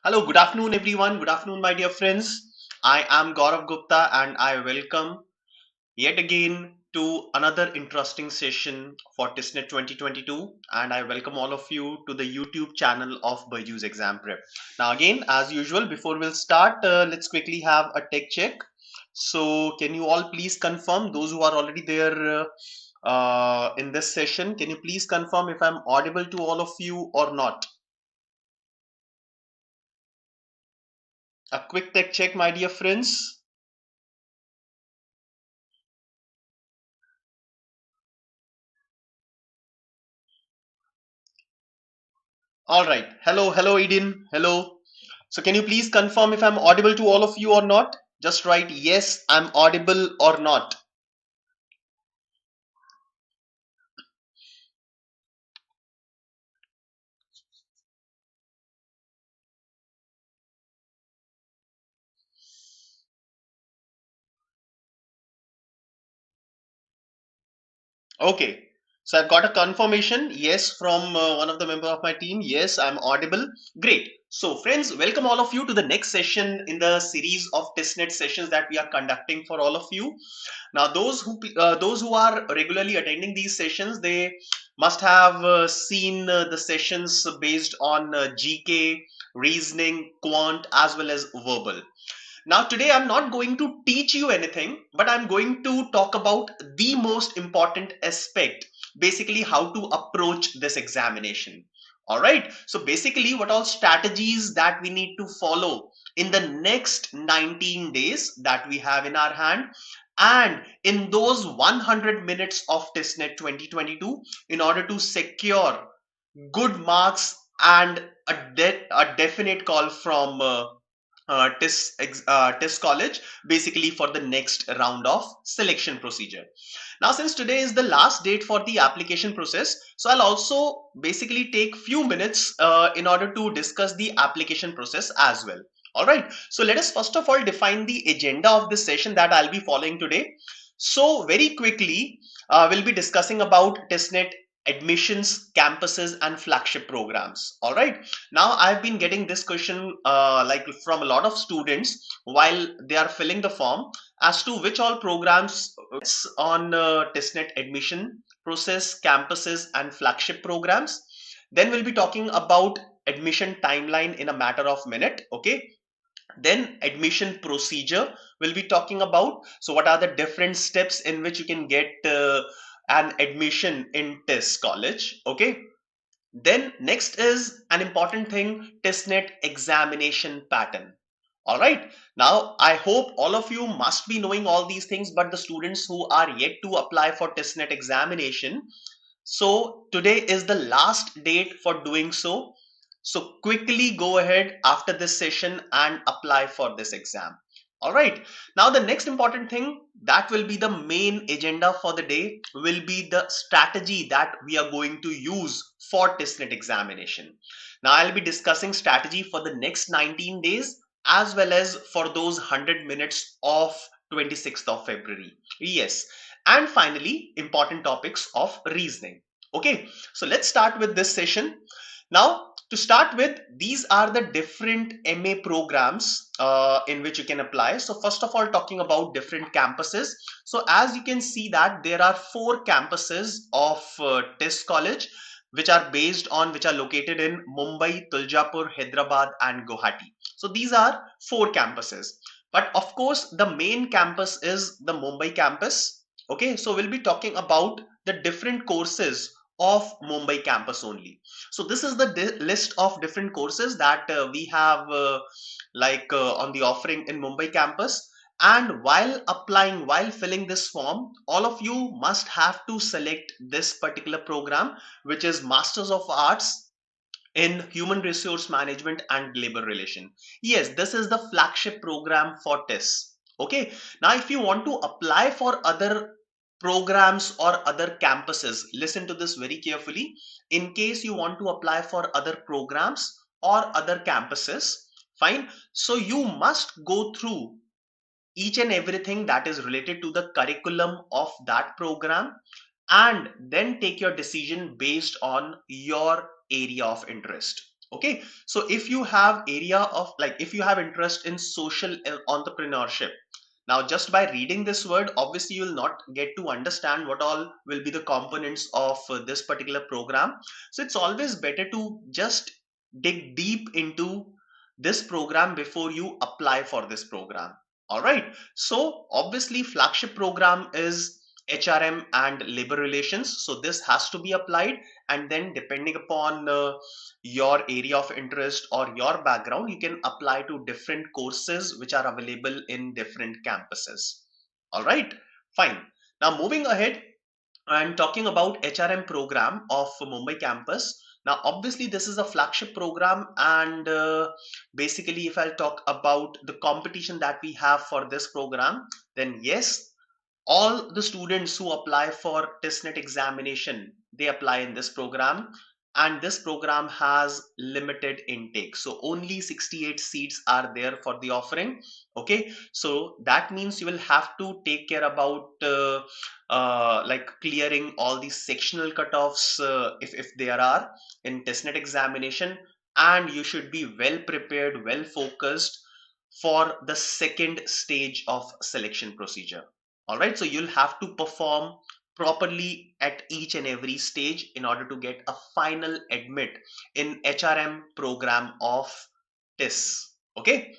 Hello, good afternoon, everyone. Good afternoon, my dear friends. I am Gaurav Gupta, and I welcome yet again to another interesting session for TISSNET 2022. And I welcome all of you to the YouTube channel of BYJU'S Exam Prep. Now, again, as usual, before we'll start, let's quickly have a tech check. So, can you all please confirm, those who are already there in this session, can you please confirm if I'm audible to all of you or not? A quick tech check, my dear friends. All right. Hello, Eden. Hello. So can you please confirm if I'm audible to all of you or not? Just write yes, I'm audible or not. Okay. So I've got a confirmation, yes, from one of the member of my team. Yes, I'm audible. Great. So friends, welcome all of you to the next session in the series of TISSNET sessions that we are conducting for all of you. Now, those who are regularly attending these sessions, they must have seen the sessions based on GK, reasoning, quant, as well as verbal. Now, today I'm not going to teach you anything, but I'm going to talk about the most important aspect, basically how to approach this examination. All right. So basically, what all strategies that we need to follow in the next 19 days that we have in our hand, and in those 100 minutes of TISSNET 2022, in order to secure good marks and a definite call from TIS college, basically for the next round of selection procedure. Now, since today is the last date for the application process, so I'll also basically take few minutes in order to discuss the application process as well. All right, so let us first of all define the agenda of this session that I'll be following today. So very quickly, we'll be discussing about TISSNET admissions, campuses, and flagship programs. All right. Now, I've been getting this question like from a lot of students while they are filling the form as to which all programs on TISSNET admission process, campuses, and flagship programs. Then we'll be talking about admission timeline in a matter of minute. Okay. Then admission procedure we'll be talking about. So what are the different steps in which you can get an admission in TIS college? Okay. Then next is an important thing, TISSNET examination pattern. All right. Now, I hope all of you must be knowing all these things, but the students who are yet to apply for TISSNET examination, so today is the last date for doing so. So quickly go ahead after this session and apply for this exam. All right. Now the next important thing that will be the main agenda for the day will be the strategy that we are going to use for TISSNET examination. Now I'll be discussing strategy for the next 19 days as well as for those 100 minutes of 26th of February. Yes. And finally, important topics of reasoning. Okay, so let's start with this session. Now, to start with, these are the different MA programs in which you can apply. So first of all, talking about different campuses. So as you can see that there are 4 campuses of TIS college, which are located in Mumbai, Tuljapur, Hyderabad, and Guwahati. So these are 4 campuses. But of course, the main campus is the Mumbai campus. Okay, so we'll be talking about the different courses of Mumbai campus only. So this is the list of different courses that we have on the offering in Mumbai campus. And while applying, while filling this form, all of you must have to select this particular program, which is Masters of Arts in Human Resource Management and Labor Relation. Yes, this is the flagship program for TIS. Okay. Now, if you want to apply for other programs or other campuses, listen to this very carefully. In case you want to apply for other programs or other campuses, fine. So you must go through each and everything that is related to the curriculum of that program and then take your decision based on your area of interest. Okay, so if you have area of like, if you have interest in social entrepreneurship, now just by reading this word, obviously you will not get to understand what all will be the components of this particular program. So it's always better to just dig deep into this program before you apply for this program. All right, so obviously flagship program is HRM and labor relations, so this has to be applied, and then depending upon your area of interest or your background, you can apply to different courses which are available in different campuses. All right, fine. Now moving ahead and talking about HRM program of Mumbai campus. Now obviously this is a flagship program, and basically if I'll talk about the competition that we have for this program, then yes, all the students who apply for TISSNET examination, they apply in this program, and this program has limited intake, so only 68 seats are there for the offering. Okay, so that means you will have to take care about like clearing all these sectional cutoffs, if there are in TISSNET examination, and you should be well prepared, well focused for the second stage of selection procedure. All right, so you'll have to perform properly at each and every stage in order to get a final admit in HRM program of TISS. Okay,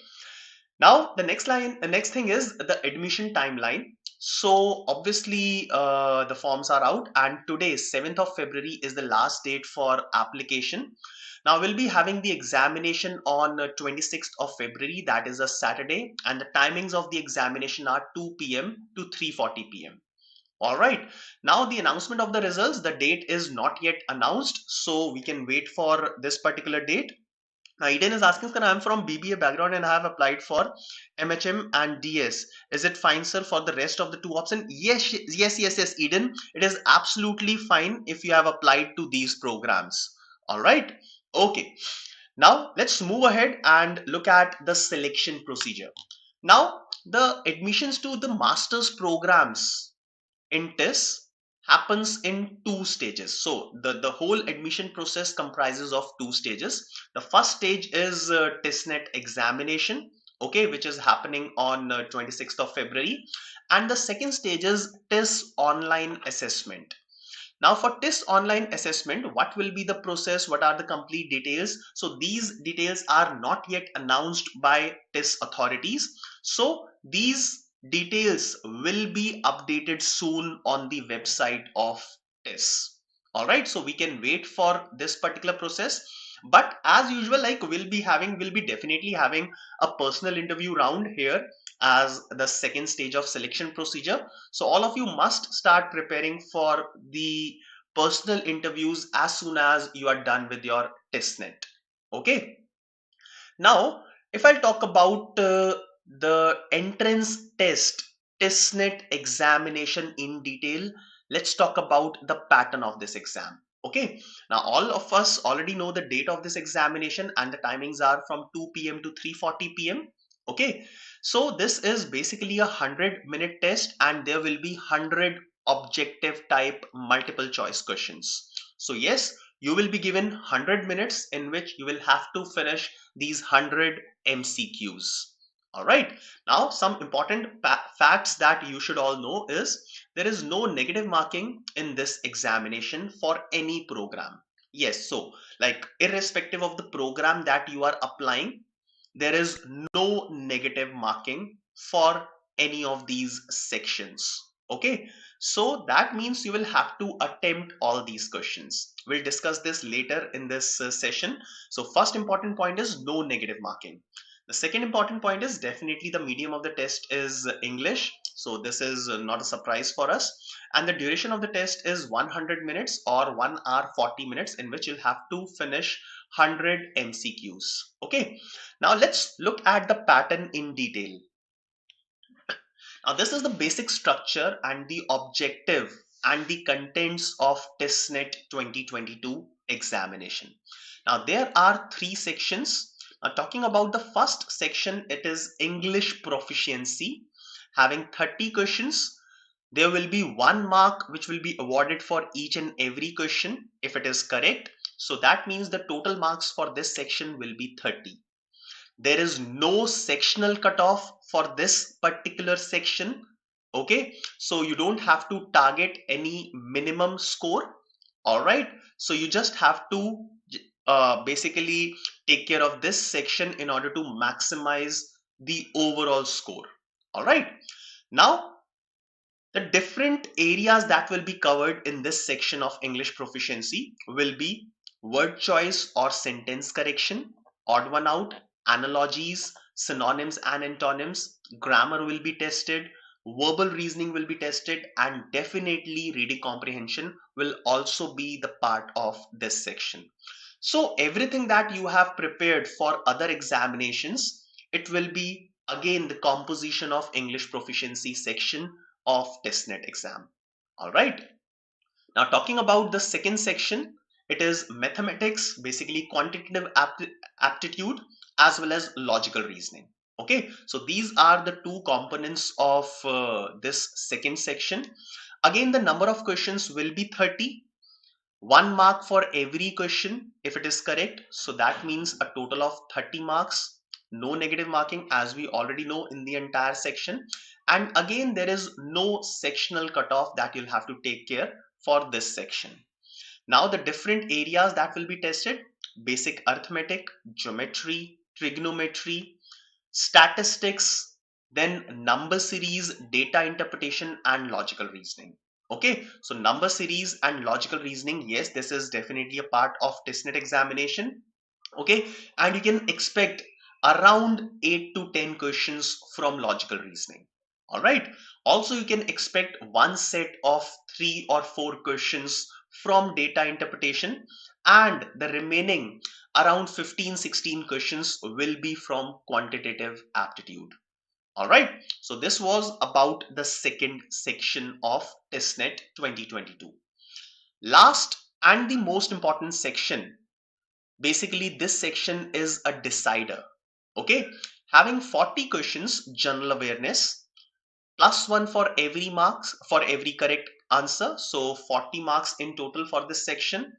now the next thing is the admission timeline. So obviously the forms are out, and today 7th of February is the last date for application. Now we'll be having the examination on 26th of February, that is a Saturday, and the timings of the examination are 2 p.m. to 3:40 p.m. All right. Now the announcement of the results, the date is not yet announced, so we can wait for this particular date. Now Eden is asking, sir, I'm from BBA background and I have applied for MHM and DS. Is it fine, sir, for the rest of the two options? Yes, yes, Eden. It is absolutely fine if you have applied to these programs. All right. Okay. Now let's move ahead and look at the selection procedure. Now the admissions to the master's programs in TISS happens in two stages. So the whole admission process comprises of two stages. The first stage is TISSNET examination, okay, which is happening on 26th of February. And the second stage is TISS online assessment. Now for TISS online assessment, what will be the process? What are the complete details? So these details are not yet announced by TISS authorities. So these details will be updated soon on the website of TISS. All right, so we can wait for this particular process. But as usual, like we'll be definitely having a personal interview round here as the second stage of selection procedure. So all of you must start preparing for the personal interviews as soon as you are done with your testnet. Okay. Now, if I talk about the entrance test, testnet examination in detail, let's talk about the pattern of this exam. Okay. Now, all of us already know the date of this examination, and the timings are from 2 p.m. to 3:40 p.m. Okay. So this is basically a 100-minute test, and there will be 100 objective type multiple choice questions. So yes, you will be given 100 minutes in which you will have to finish these 100 MCQs. All right. Now, some important facts that you should all know is there is no negative marking in this examination for any program. Yes, so like irrespective of the program that you are applying, there is no negative marking for any of these sections. Okay, so that means you will have to attempt all these questions. We'll discuss this later in this session. So first important point is no negative marking. The second important point is definitely the medium of the test is English. So this is not a surprise for us. And the duration of the test is 100 minutes or 1 hour 40 minutes, in which you'll have to finish 100 MCQs. Okay, now let's look at the pattern in detail. Now this is the basic structure and the objective and the contents of TISSNET 2022 examination. Now there are three sections. Now talking about the first section, it is English proficiency, having 30 questions. There will be 1 mark which will be awarded for each and every question if it is correct. So that means the total marks for this section will be 30. There is no sectional cutoff for this particular section. Okay, so you don't have to target any minimum score. All right, so you just have to basically take care of this section in order to maximize the overall score. All right, now the different areas that will be covered in this section of English proficiency will be word choice or sentence correction, odd one out, analogies, synonyms and antonyms, grammar will be tested, verbal reasoning will be tested, and definitely reading comprehension will also be the part of this section. So everything that you have prepared for other examinations, it will be again the composition of English proficiency section of TISSNET exam. All right. Now talking about the second section, it is mathematics, basically quantitative aptitude as well as logical reasoning. Okay, so these are the two components of this second section. Again, the number of questions will be 30. 1 mark for every question if it is correct. So that means a total of 30 marks. No negative marking, as we already know in the entire section. And again, there is no sectional cutoff that you'll have to take care for this section. Now the different areas that will be tested: basic arithmetic, geometry, trigonometry, statistics, then number series, data interpretation, and logical reasoning. Okay, so number series and logical reasoning, yes, this is definitely a part of TISSNET examination. Okay, and you can expect around 8 to 10 questions from logical reasoning. All right, also you can expect one set of 3 or 4 questions from data interpretation, and the remaining around 15-16 questions will be from quantitative aptitude. All right, so this was about the second section of TISSNET 2022. Last and the most important section, basically this section is a decider. Okay, having 40 questions general awareness, +1 for every marks for every correct answer, so 40 marks in total for this section.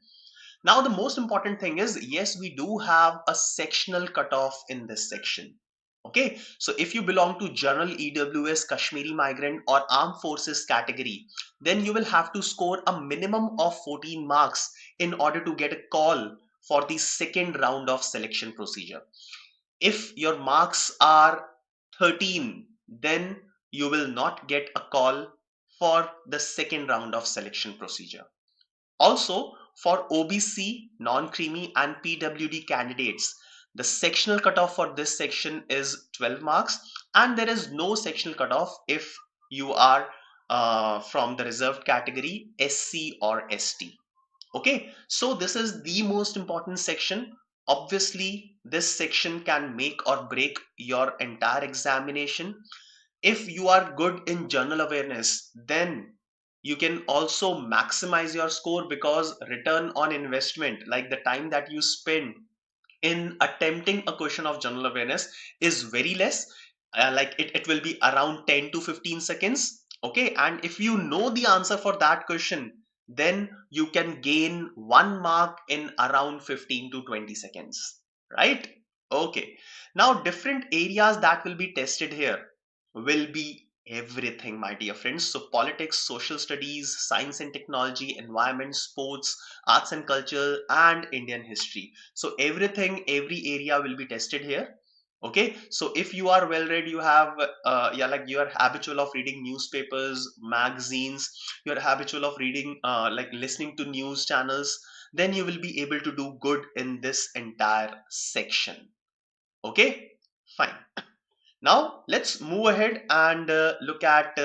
Now the most important thing is, yes, we do have a sectional cutoff in this section. Okay, so if you belong to general EWS, Kashmiri migrant or armed forces category, then you will have to score a minimum of 14 marks in order to get a call for the second round of selection procedure. If your marks are 13, then you will not get a call for the second round of selection procedure. Also, for OBC, non-creamy and PWD candidates, the sectional cutoff for this section is 12 marks, and there is no sectional cutoff if you are from the reserved category SC or ST. Okay, so this is the most important section. Obviously, this section can make or break your entire examination. If you are good in general awareness, then you can also maximize your score, because return on investment, like the time that you spend in attempting a question of general awareness, is very less. Like it will be around 10 to 15 seconds. Okay, and if you know the answer for that question, then you can gain 1 mark in around 15 to 20 seconds, right? Okay, now different areas that will be tested here will be everything, my dear friends. So politics, social studies, science and technology, environment, sports, arts and culture, and Indian history. So everything, every area will be tested here. Okay, so if you are well read, you have like you are habitual of reading newspapers, magazines, you're habitual of reading like listening to news channels, then you will be able to do good in this entire section. Okay, fine. Now let's move ahead and look at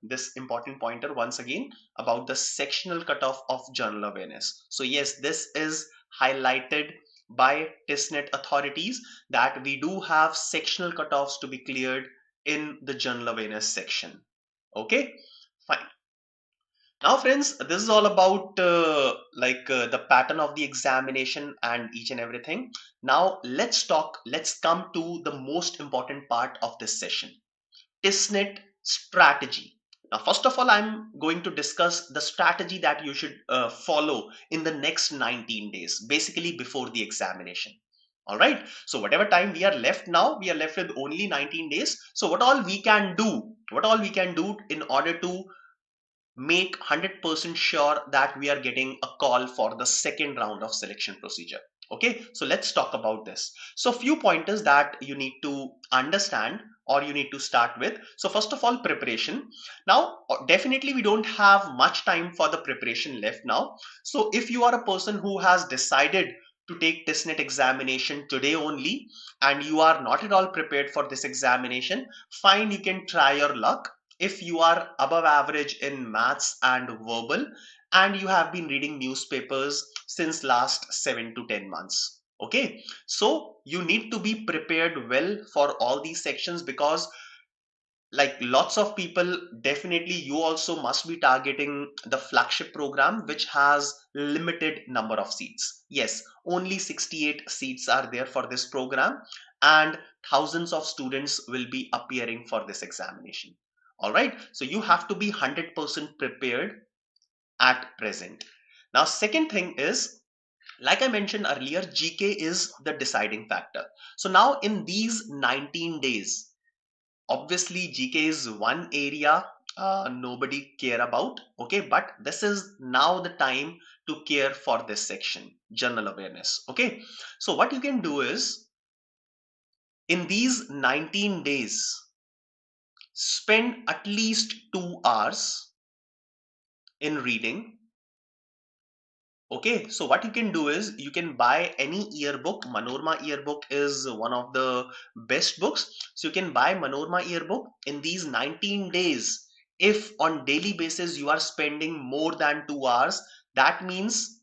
this important pointer once again about the sectional cutoff of general awareness. So yes, this is highlighted by TISSNET authorities that we do have sectional cutoffs to be cleared in the general awareness section. Okay, fine. Now friends, this is all about the pattern of the examination and each and everything. Now let's come to the most important part of this session: TISSNET strategy. Now, first of all, I'm going to discuss the strategy that you should follow in the next 19 days, basically before the examination. All right. So whatever time we are left now, we are left with only 19 days. So what all we can do in order to make 100% sure that we are getting a call for the second round of selection procedure. Okay, so let's talk about this. So few pointers that you need to understand or you need to start with. So first of all, preparation. Now definitely we don't have much time for the preparation left now. So if you are a person who has decided to take TISSNET examination today only and you are not at all prepared for this examination, fine, you can try your luck. If you are above average in maths and verbal and you have been reading newspapers since last 7 to 10 months. Okay, so you need to be prepared well for all these sections, because like lots of people, definitely you also must be targeting the flagship program, which has limited number of seats. Yes, only 68 seats are there for this program and thousands of students will be appearing for this examination. All right, so you have to be 100% prepared at present. Now second thing is, like I mentioned earlier, GK is the deciding factor. So now in these 19 days, obviously GK is one area nobody care about. Okay, but this is now the time to care for this section, general awareness. Okay, so what you can do is, in these 19 days, spend at least 2 hours in reading. Okay, so what you can do is you can buy any yearbook. Manorama yearbook is one of the best books. So you can buy Manorama yearbook in these 19 days. If on daily basis you are spending more than 2 hours, that means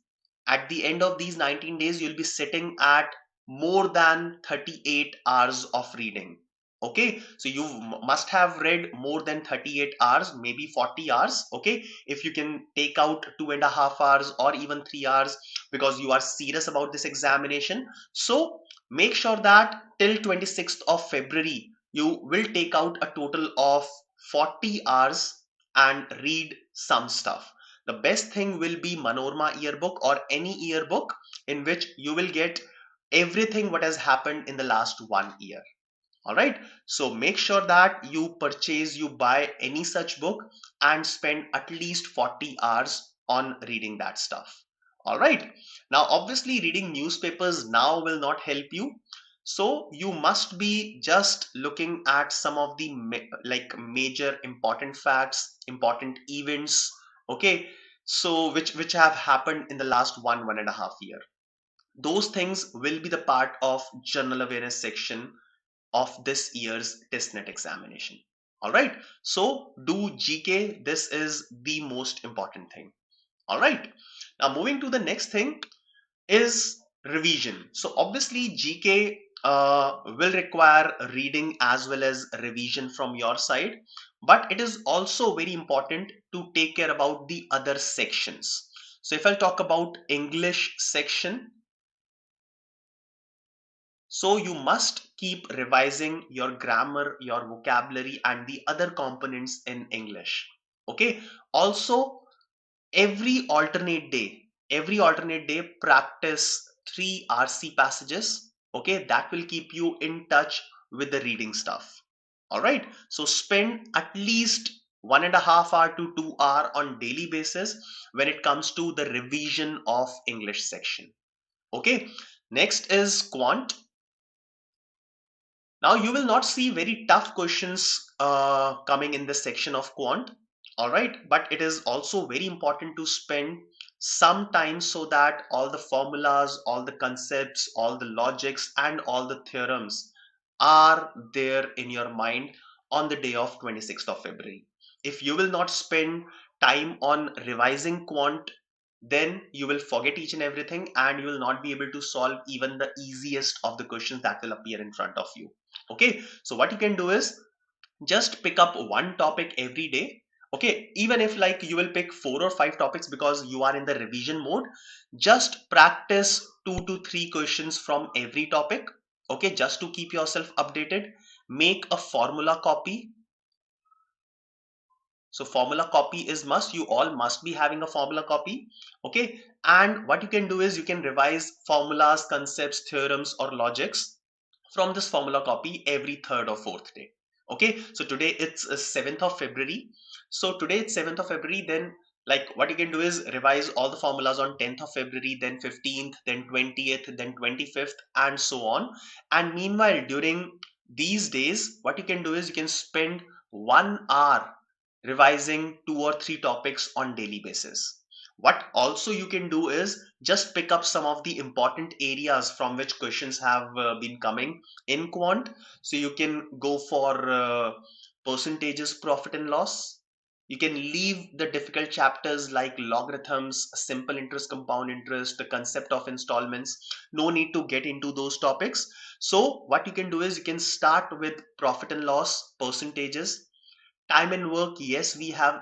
at the end of these 19 days, you'll be sitting at more than 38 hours of reading. Okay, so you must have read more than 38 hours, maybe 40 hours. Okay, if you can take out 2.5 hours or even 3 hours because you are serious about this examination. So make sure that till 26th of February, you will take out a total of 40 hours and read some stuff. The best thing will be Manorama yearbook or any yearbook in which you will get everything what has happened in the last 1 year. All right, so make sure that you buy any such book and spend at least 40 hours on reading that stuff. All right, now obviously reading newspapers now will not help you, so you must be just looking at some of the like major important facts, important events. Okay, so which have happened in the last 1.5 year. Those things will be the part of general awareness section of this year's TISSNET examination. All right, so do GK. This is the most important thing. All right, now moving to the next thing is revision. So obviously GK will require reading as well as revision from your side, but it is also very important to take care about the other sections. So if I talk about English section, so you must keep revising your grammar, your vocabulary, and the other components in English. Okay. Also, every alternate day, practice 3 RC passages. Okay, that will keep you in touch with the reading stuff. All right. So spend at least 1.5 hour to 2 hour on daily basis when it comes to the revision of English section. Okay. Next is quant. Now you will not see very tough questions coming in this section of quant, all right, but it is also very important to spend some time so that all the formulas, all the concepts, all the logics and all the theorems are there in your mind on the day of 26th of February. If you will not spend time on revising quant, then you will forget each and everything and you will not be able to solve even the easiest of the questions that will appear in front of you. Okay, so what you can do is just pick up one topic every day. Okay, even if like you will pick 4 or 5 topics because you are in the revision mode, just practice 2 to 3 questions from every topic. Okay, just to keep yourself updated. Make a formula copy. So formula copy is must. You all must be having a formula copy. Okay. And what you can do is you can revise formulas, concepts, theorems, or logics from this formula copy every third or fourth day. Okay, so today it's 7th of February. So today it's 7th of February. Then like what you can do is revise all the formulas on 10th of February, then 15th, then 20th, then 25th, and so on. And meanwhile, during these days, what you can do is you can spend 1 hour revising 2 or 3 topics on daily basis. What also you can do is just pick up some of the important areas from which questions have been coming in quant. So you can go for percentages, profit and loss. You can leave the difficult chapters like logarithms, simple interest, compound interest, the concept of installments. No need to get into those topics. So what you can do is you can start with profit and loss, percentages, time and work. Yes, we have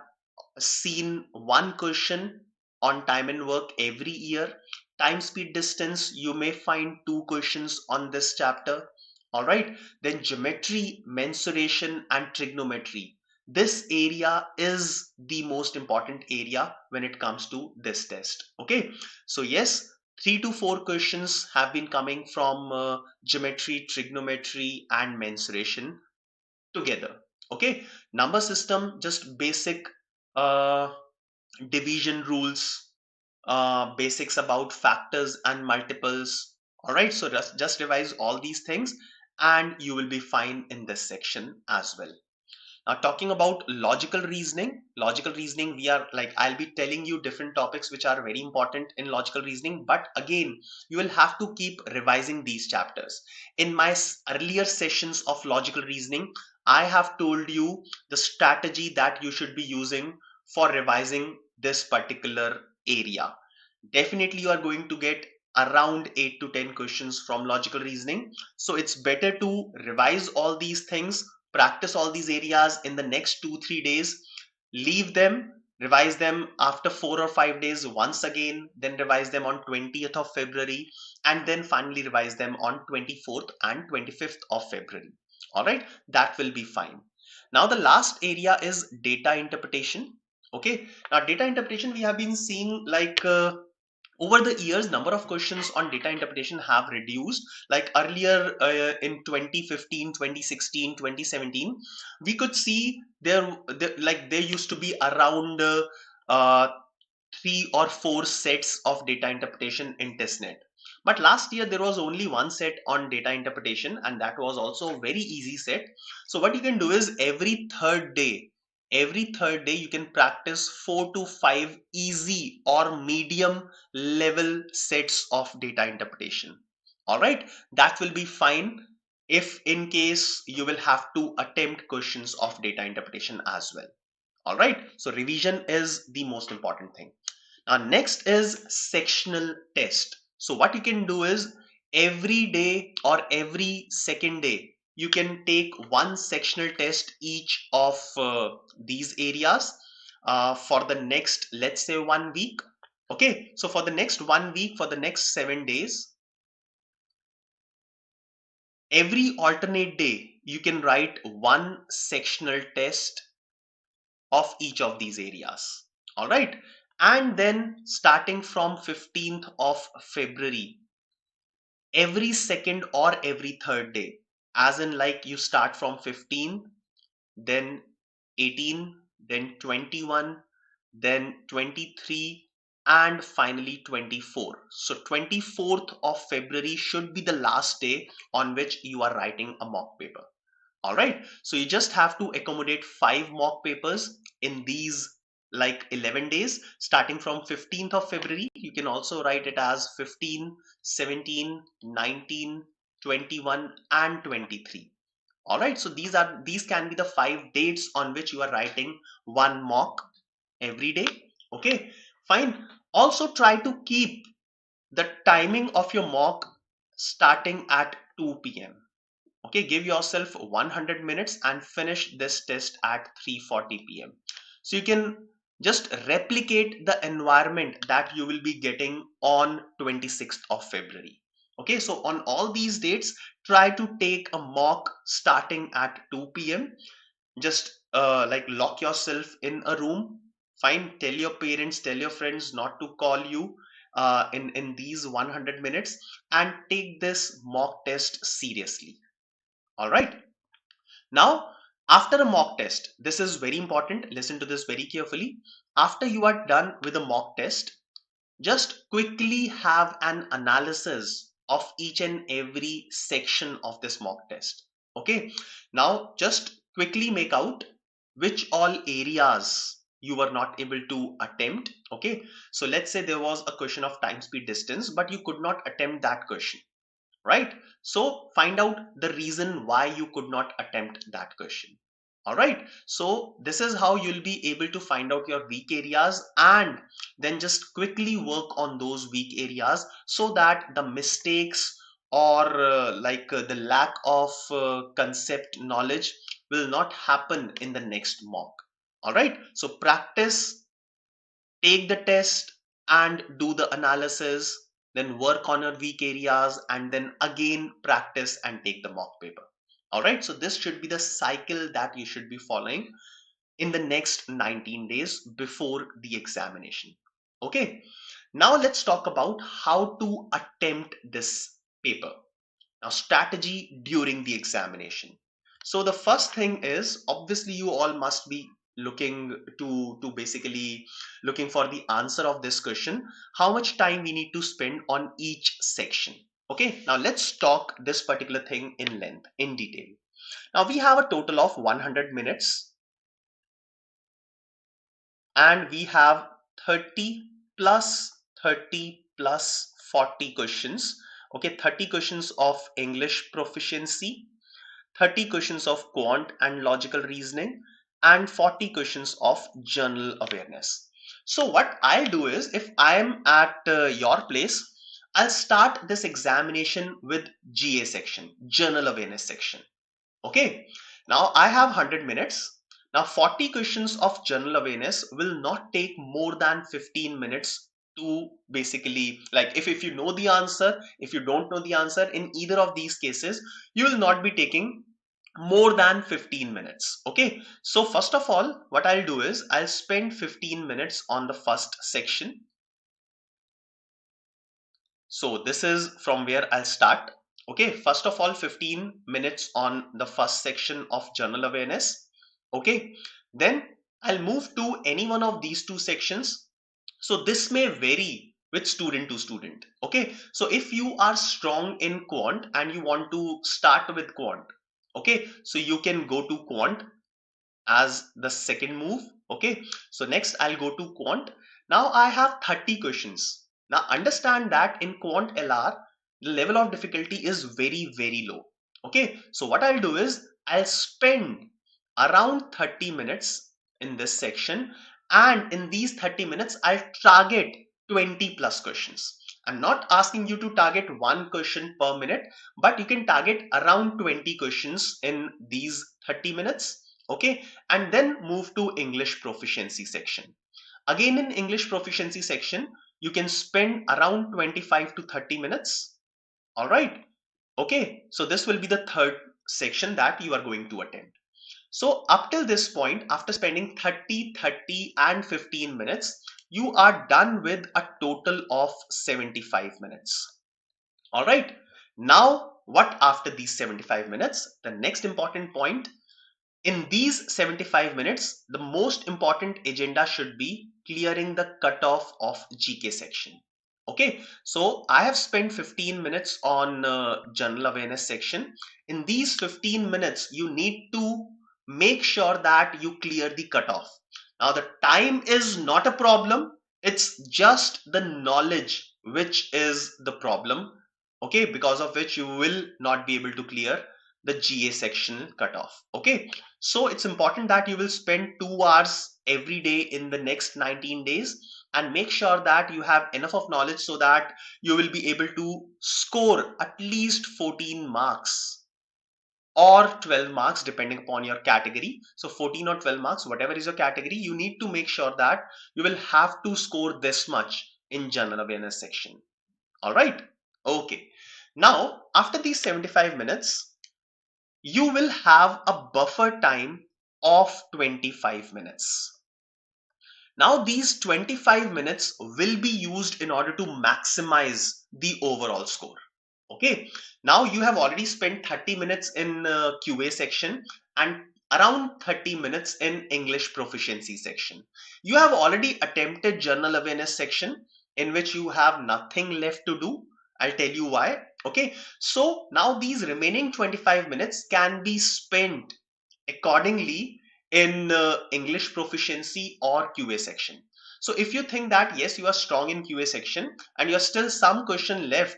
seen one question on time and work every year. Time, speed, distance, you may find 2 questions on this chapter. All right. Then geometry, mensuration, and trigonometry. This area is the most important area when it comes to this test. Okay. So yes, 3 to 4 questions have been coming from geometry, trigonometry, and mensuration together. Okay, number system, just basic uh, division rules, basics about factors and multiples. All right, so just revise all these things and you will be fine in this section as well. Now, talking about logical reasoning, we are like, I'll be telling you different topics which are very important in logical reasoning, but again, you will have to keep revising these chapters. In my earlier sessions of logical reasoning, I have told you the strategy that you should be using for revising this particular area. Definitely, you are going to get around 8 to 10 questions from logical reasoning. So it's better to revise all these things, practice all these areas in the next 2 3 days, leave them, revise them after 4 or 5 days once again, then revise them on 20th of February, and then finally revise them on 24th and 25th of February. All right, that will be fine. Now the last area is data interpretation. Okay, now data interpretation, we have been seeing like over the years, number of questions on data interpretation have reduced. Like earlier in 2015, 2016, 2017, we could see there used to be around uh, 3 or 4 sets of data interpretation in TISSNET. But last year there was only one set on data interpretation, and that was also a very easy set. So what you can do is every third day you can practice 4 to 5 easy or medium level sets of data interpretation. All right, that will be fine if in case you will have to attempt questions of data interpretation as well. All right, so revision is the most important thing. Now next is sectional test. So what you can do is every day or every second day you can take one sectional test each of these areas for the next, let's say, 1 week. Okay, so for the next 1 week, for the next 7 days, every alternate day you can write one sectional test of each of these areas. All right, and then starting from 15th of February, every second or every third day, as in like you start from 15, then 18, then 21, then 23, and finally 24. So 24th of February should be the last day on which you are writing a mock paper. All right, so you just have to accommodate 5 mock papers in these like 11 days starting from 15th of February. You can also write it as 15, 17, 19, 21, and 23. All right, so these can be the 5 dates on which you are writing one mock every day. Okay, fine. Also try to keep the timing of your mock starting at 2 p.m. Okay, give yourself 100 minutes and finish this test at 3:40 p.m. So you can just replicate the environment that you will be getting on 26th of February. Okay, so on all these dates, try to take a mock starting at 2 p.m. just like lock yourself in a room. Fine, tell your parents, tell your friends not to call you in these 100 minutes, and take this mock test seriously. All right. Now, after a mock test, this is very important. Listen to this very carefully. After you are done with a mock test, just quickly have an analysis of each and every section of this mock test. Okay. Now, just quickly make out which all areas you were not able to attempt. Okay. So let's say there was a question of time, speed, distance, but you could not attempt that question, right? So find out the reason why you could not attempt that question. All right, so this is how you'll be able to find out your weak areas and then just quickly work on those weak areas so that the mistakes or the lack of concept knowledge will not happen in the next mock. All right, so practice, take the test and do the analysis, then work on your weak areas, and then again practice and take the mock paper. All right, so this should be the cycle that you should be following in the next 19 days before the examination. Okay, now let's talk about how to attempt this paper. Now, strategy during the examination. So the first thing is, obviously you all must be looking to basically looking for the answer of this question, how much time we need to spend on each section. Okay, now let's talk this particular thing in length, in detail. Now we have a total of 100 minutes and we have 30 plus 30 plus 40 questions. Okay, 30 questions of English proficiency, 30 questions of quant and logical reasoning, and 40 questions of general awareness. So what I'll do is, if I'm at your place, I'll start this examination with GA section, general awareness section. Okay, now I have 100 minutes. Now 40 questions of general awareness will not take more than 15 minutes to basically, like, if you know the answer, if you don't know the answer, in either of these cases, you will not be taking more than 15 minutes. Okay, so first of all, what I'll do is I'll spend 15 minutes on the first section. So this is from where I'll start. Okay, first of all, 15 minutes on the first section of general awareness. Okay, then I'll move to any one of these two sections. So this may vary with student to student. Okay, so if you are strong in quant and you want to start with quant, okay, so you can go to quant as the second move. Okay, so next I'll go to quant. Now I have 30 questions. Now understand that in quant LR, the level of difficulty is very low. Okay, so what I'll do is I'll spend around 30 minutes in this section, and in these 30 minutes I'll target 20 plus questions. I'm not asking you to target one question per minute, but you can target around 20 questions in these 30 minutes. Okay, and then move to English proficiency section. Again, in English proficiency section, you can spend around 25 to 30 minutes. All right. Okay, so this will be the third section that you are going to attend. So up till this point, after spending 30, 30 and 15 minutes, you are done with a total of 75 minutes. All right. Now, what after these 75 minutes? The next important point, in these 75 minutes, the most important agenda should be clearing the cutoff of GK section. Okay, so I have spent 15 minutes on general awareness section. In these 15 minutes, you need to make sure that you clear the cutoff. Now, the time is not a problem. It's just the knowledge which is the problem. Okay, because of which you will not be able to clear the GA section cutoff. Okay, so it's important that you will spend 2 hours every day in the next 19 days and make sure that you have enough of knowledge so that you will be able to score at least 14 marks or 12 marks depending upon your category. So 14 or 12 marks, whatever is your category, you need to make sure that you will have to score this much in general awareness section. All right. Okay. Now, after these 75 minutes, you will have a buffer time of 25 minutes. Now these 25 minutes will be used in order to maximize the overall score. Okay, now you have already spent 30 minutes in QA section and around 30 minutes in English proficiency section. You have already attempted general awareness section in which you have nothing left to do. I'll tell you why. Okay, so now these remaining 25 minutes can be spent accordingly in English proficiency or QA section. So if you think that yes, you are strong in QA section and you have still some question left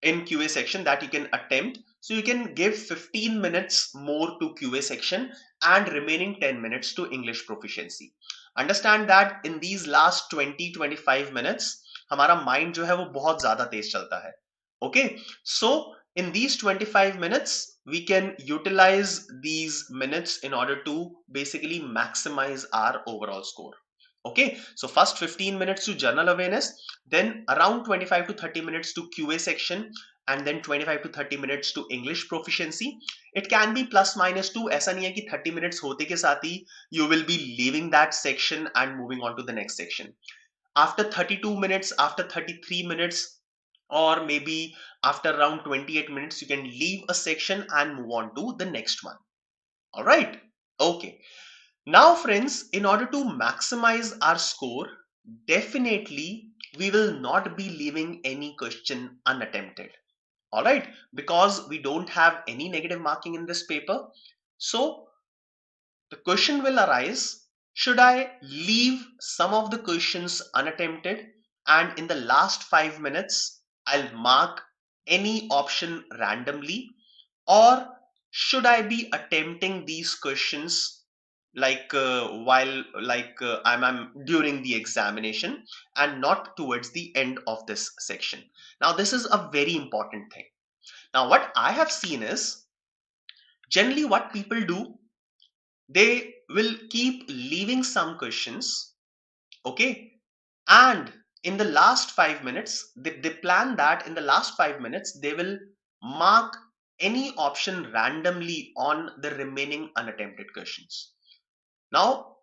in QA section that you can attempt, so you can give 15 minutes more to QA section and remaining 10 minutes to English proficiency. Understand that in these last 20-25 minutes हमारा mind जो है वो बहुत ज़्यादा तेज चलता है. Okay, so in these 25 minutes we can utilize these minutes in order to basically maximize our overall score. Okay, so first 15 minutes to general awareness, then around 25 to 30 minutes to QA section, and then 25 to 30 minutes to English proficiency. It can be plus minus 2. ऐसा नहीं है कि 30 minutes होते के साथ ही you will be leaving that section and moving on to the next section. After 32 minutes, after 33 minutes, or maybe after around 28 minutes, you can leave a section and move on to the next one. All right. Okay. Now, friends, in order to maximize our score, definitely we will not be leaving any question unattempted. All right, because we don't have any negative marking in this paper. So the question will arise, should I leave some of the questions unattempted and in the last 5 minutes I'll mark any option randomly, or should I be attempting these questions like I'm during the examination and not towards the end of this section? Now this is a very important thing. Now what I have seen is generally what people do, they will keep leaving some questions, okay, and in the last 5 minutes they plan that in the last 5 minutes they will mark any option randomly on the remaining unattempted questions. Now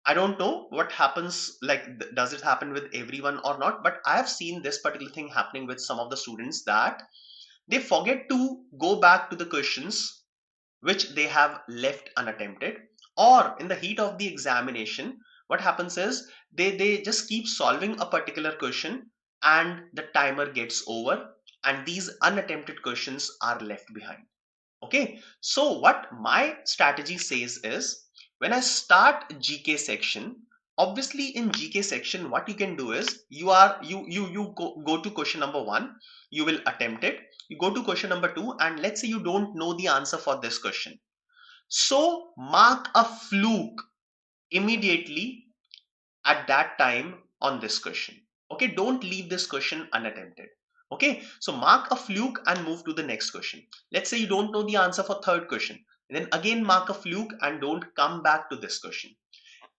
I don't know what happens, like does it happen with everyone or not, but I have seen this particular thing happening with some of the students, that they forget to go back to the questions which they have left unattempted, or in the heat of the examination what happens is they just keep solving a particular question and the timer gets over and these unattempted questions are left behind. Okay, so what my strategy says is, when I start GK section, obviously in GK section what you can do is you go to question number 1, you will attempt it, you go to question number 2, and let's say you don't know the answer for this question, so mark a fluke immediately at that time on this question. Okay, don't leave this question unattempted. Okay, so mark a fluke and move to the next question. Let's say you don't know the answer for third question, then again mark a fluke and don't come back to this question.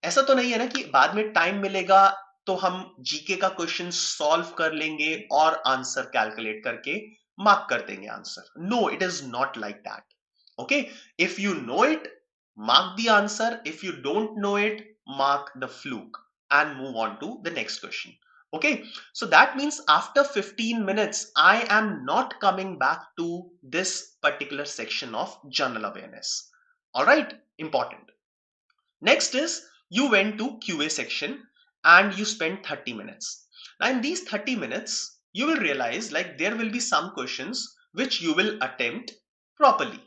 ऐसा तो नहीं है ना कि बाद में time मिलेगा तो हम जीके का क्वेश्चन सॉल्व कर लेंगे और आंसर कैलकुलेट करके मार्क कर देंगे answer. No, it is not like that. Okay, if you know it, mark the answer. If you don't know it, mark the fluke and move on to the next question. Okay, so that means after 15 minutes I am not coming back to this particular section of general awareness. All right, important. Next is you went to QA section and you spent 30 minutes. Now in these 30 minutes you will realize like there will be some questions which you will attempt properly.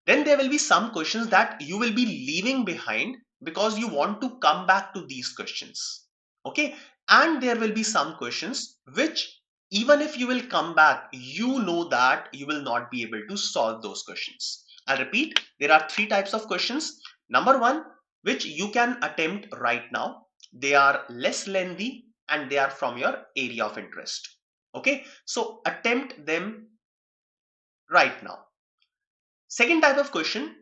Then there will be some questions that you will be leaving behind because you want to come back to these questions. Okay, and there will be some questions which even if you will come back, you know that you will not be able to solve those questions. I'll repeat, there are 3 types of questions. Number 1, which you can attempt right now. They are less lengthy and they are from your area of interest. Okay, so attempt them right now. Second type of question,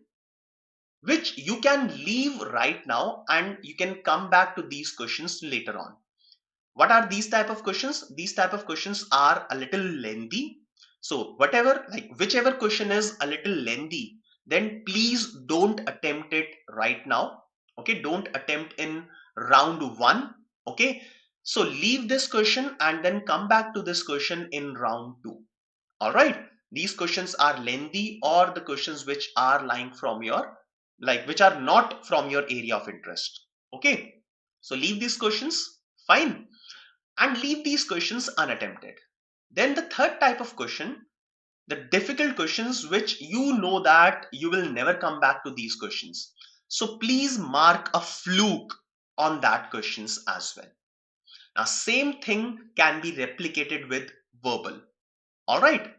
which you can leave right now and you can come back to these questions later on. What are these type of questions? These type of questions are a little lengthy. So whichever question is a little lengthy, then please don't attempt it right now. Okay, don't attempt in round 1. Okay, so leave this question and then come back to this question in round 2. All right, these questions are lengthy, or the questions which are lying from your, like, which are not from your area of interest. Okay, so leave these questions, fine, and leave these questions unattempted. Then the third type of question, the difficult questions which you know that you will never come back to these questions. So please mark a fluke on that questions as well. Now, same thing can be replicated with verbal. All right.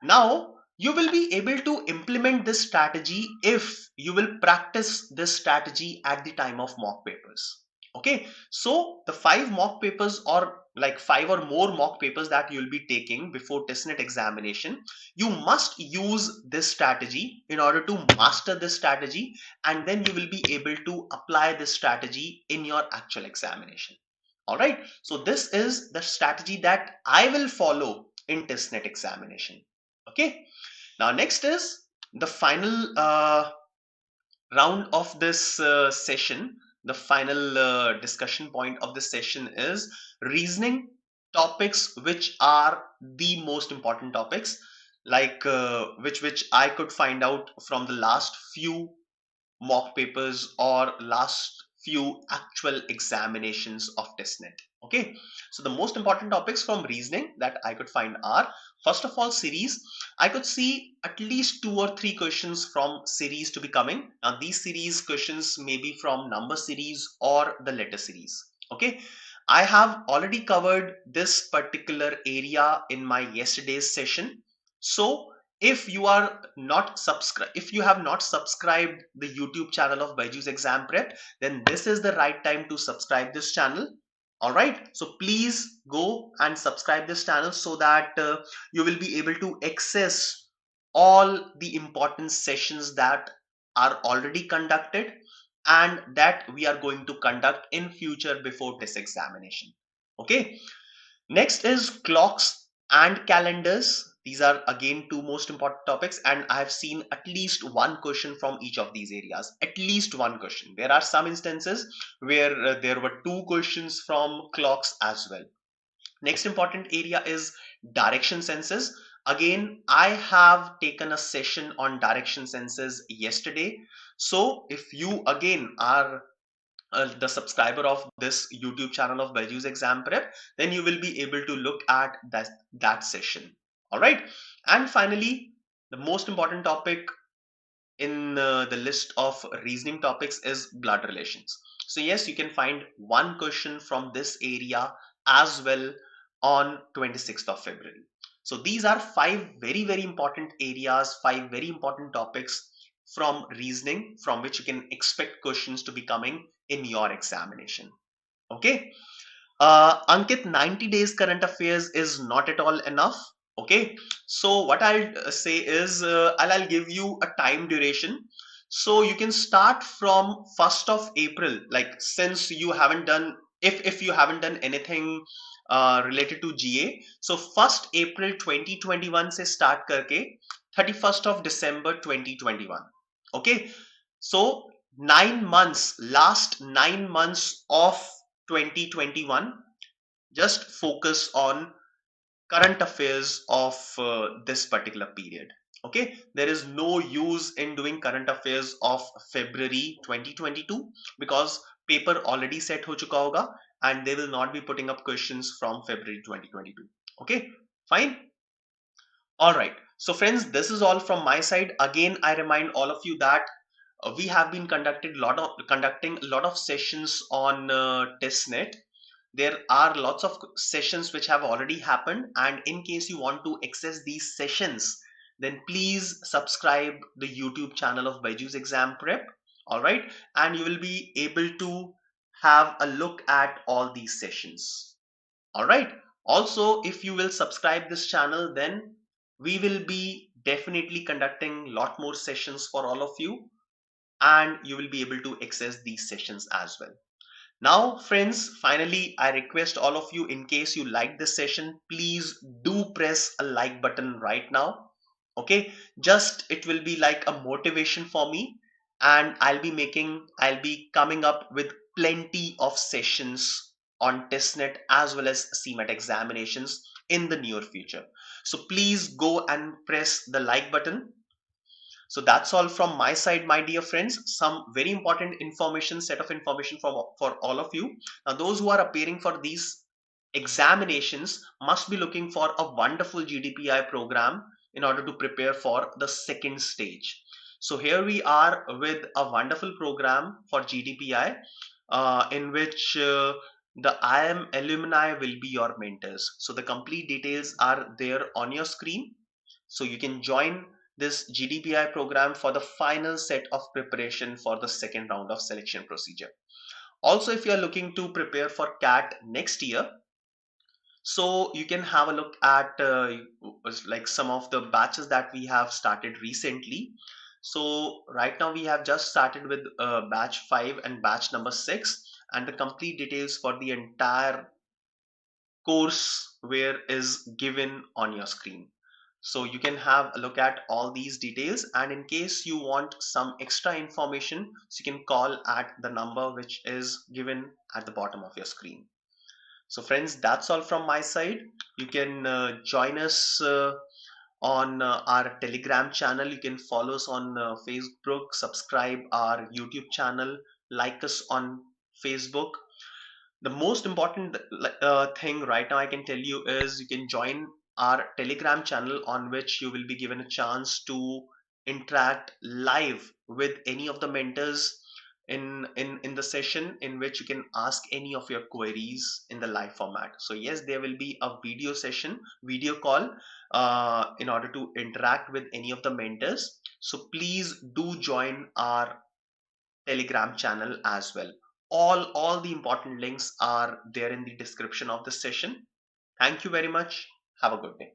Now, you will be able to implement this strategy if you will practice this strategy at the time of mock papers. Okay, so the 5 mock papers, or like 5 or more mock papers that you'll be taking before TISSNET examination, you must use this strategy in order to master this strategy, and then you will be able to apply this strategy in your actual examination. All right, so this is the strategy that I will follow in TISSNET examination. Okay, now next is the final round of this session. The final discussion point of this session is reasoning topics, which are the most important topics, like which I could find out from the last few mock papers or last few actual examinations of TISSNET. Okay, so the most important topics from reasoning that I could find are, first of all, series. I could see at least 2 or 3 questions from series to be coming. Now these series questions may be from number series or the letter series. Okay, I have already covered this particular area in my yesterday's session. So if you are not subscribed, if you have not subscribed the YouTube channel of BYJU'S Exam Prep, then this is the right time to subscribe this channel. All right, so please go and subscribe this channel so that you will be able to access all the important sessions that are already conducted and that we are going to conduct in future before this examination. Okay, next is clocks and calendars. These are again 2 most important topics, and I have seen at least 1 question from each of these areas. At least 1 question. There are some instances where there were 2 questions from clocks as well. Next important area is direction senses. Again, I have taken a session on direction senses yesterday. So if you again are the subscriber of this YouTube channel of BYJU'S Exam Prep, then you will be able to look at that session. All right. And finally, the most important topic in the list of reasoning topics is blood relations. So yes, you can find 1 question from this area as well on 26th of February. So these are 5 very important areas, 5 very important topics from reasoning, from which you can expect questions to be coming in your examination. Okay. Ankit, 90 days current affairs is not at all enough. Okay, so what I'll say is I'll give you a time duration. So you can start from 1st of April, like since you haven't done, if you haven't done anything related to GA. So 1st April 2021 से start करके 31st of December 2021. Okay, so 9 months, last 9 months of 2021, just focus on current affairs of this particular period. Okay, there is no use in doing current affairs of February 2022 because paper already set ho chuka hoga and they will not be putting up questions from February 2022. Okay, fine. All right, so friends, this is all from my side. Again, I remind all of you that we have been conducting a lot of sessions on TISSNET. There are lots of sessions which have already happened, and in case you want to access these sessions, then please subscribe the YouTube channel of BYJU'S Exam Prep. All right, and you will be able to have a look at all these sessions. All right, also if you will subscribe this channel, then we will be definitely conducting a lot more sessions for all of you, and you will be able to access these sessions as well. Now friends, finally I request all of you, in case you like this session, please do press a like button right now. Okay, just it will be like a motivation for me, and I'll be coming up with plenty of sessions on TISSNET as well as CMAT examinations in the near future. So please go and press the like button. So that's all from my side, my dear friends. Some very important information, set of information for all of you. Now, those who are appearing for these examinations must be looking for a wonderful GDPI program in order to prepare for the second stage. So here we are with a wonderful program for GDPI, in which the IM alumni will be your mentors. So the complete details are there on your screen. So you can join this GDPI program for the final set of preparation for the second round of selection procedure. Also, if you are looking to prepare for CAT next year, so you can have a look at like some of the batches that we have started recently. So right now we have just started with batch 5 and batch number 6, and the complete details for the entire course where is given on your screen. So you can have a look at all these details, and in case you want some extra information, so you can call at the number which is given at the bottom of your screen. So friends, that's all from my side. You can join us on our Telegram channel. You can follow us on Facebook, subscribe our YouTube channel, like us on Facebook. The most important thing right now I can tell you is you can join our Telegram channel, on which you will be given a chance to interact live with any of the mentors in the session, in which you can ask any of your queries in the live format. So yes, there will be a video session, video call, in order to interact with any of the mentors. So please do join our Telegram channel as well. All the important links are there in the description of this session. Thank you very much. Have a good day.